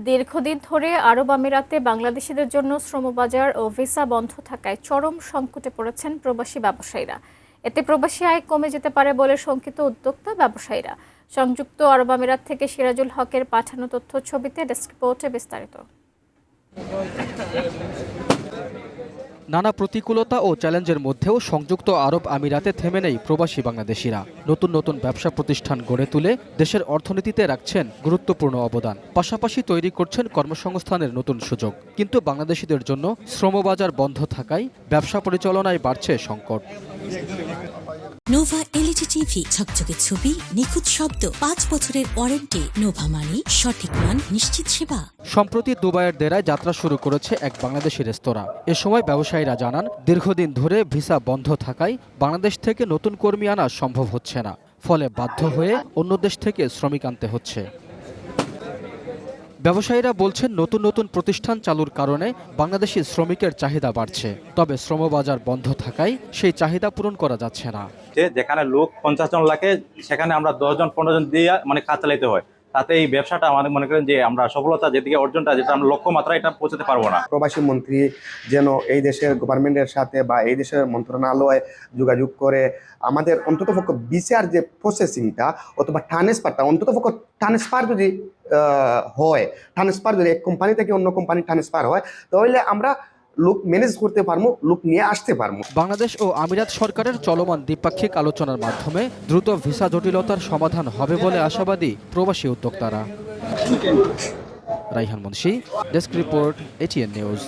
দীর্ঘদিন ধরে আরব আমিরাতে বাংলাদেশিদের জন্য শ্রমবাজার ও ভিসা বন্ধ থাকায় চরম সংকটে পড়েছেন প্রবাসী ব্যবসায়ীরা। এতে প্রবাসী আয় কমে যেতে পারে বলে শঙ্কিত উদ্যোক্তা ব্যবসায়ীরা। সংযুক্ত আরব আমিরাত থেকে সিরাজুল হকের পাঠানো তথ্য ছবিতে ডেস্ক রিপোর্টে বিস্তারিত। নানা প্রতিকূলতা ও চ্যালেঞ্জের মধ্যেও সংযুক্ত আরব আমিরাতে থেমে নেই প্রবাসী বাংলাদেশিরা। নতুন নতুন ব্যবসা প্রতিষ্ঠান গড়ে তুলে দেশের অর্থনীতিতে রাখছেন গুরুত্বপূর্ণ অবদান, পাশাপাশি তৈরি করছেন কর্মসংস্থানের নতুন সুযোগ। কিন্তু বাংলাদেশিদের জন্য শ্রমবাজার বন্ধ থাকায় ব্যবসা পরিচালনায় বাড়ছে সংকট। নোভা এলইডি টিভি, ঝকঝকে ছবি, নিখুঁত শব্দ, 5 বছরের ওয়ারেন্টি। নোভা মানি, সঠিক মান, নিশ্চিত সেবা। সম্প্রতি দুবাইয়ের দেরায় যাত্রা শুরু করেছে এক বাংলাদেশি রেস্তোরাঁ। এ সময় ব্যবসায়ীরা জানান, দীর্ঘদিন ধরে ভিসা বন্ধ থাকায় বাংলাদেশ থেকে নতুন কর্মী আনা সম্ভব হচ্ছে না, ফলে বাধ্য হয়ে অন্য দেশ থেকে শ্রমিক আনতে হচ্ছে। ব্যবসায়ীরা বলছেন, নতুন নতুন প্রতিষ্ঠান চালুর কারণে বাংলাদেশি শ্রমিকের চাহিদা বাড়ছে, তবে শ্রমবাজার বন্ধ থাকায় সেই চাহিদা পূরণ করা যাচ্ছে না। যেখানে লোক 50 জন লাগে, সেখানে আমরা 10 জন 15 জন দিয়ে কাজ চালাইতে হয়। তাতে এই ব্যবসাটা আমাদের মনে করেন যে আমরা সফলতা যেদিকে অর্জনটা, যেটা আমরা লক্ষ্যমাত্রা, এটা পৌঁছাতে পারবো না। প্রবাসী মন্ত্রী যেন এই দেশের গভর্নমেন্টের সাথে বা এই দেশের মন্ত্রণালয়ে যোগাযোগ করে আমাদের অন্ততপক্ষে ভিসার যে প্রসেসিংটা অথবা ট্রান্সফারটা, অন্ততপক্ষে ট্রান্সফার যদি হয়, ট্রান্সফার যদি এক কোম্পানি থেকে অন্য কোম্পানি ট্রান্সফার হয়, তাহলে আমরা লোক ম্যানেজ করতে পারবো, লোক নিয়ে আসতে পারবো। বাংলাদেশ ও আমিরাত সরকারের চলমান দ্বিপাক্ষিক আলোচনার মাধ্যমে দ্রুত ভিসা জটিলতার সমাধান হবে বলে আশাবাদী প্রবাসী উদ্যোক্তারা। Raihan Munshi, desk report, ATN news.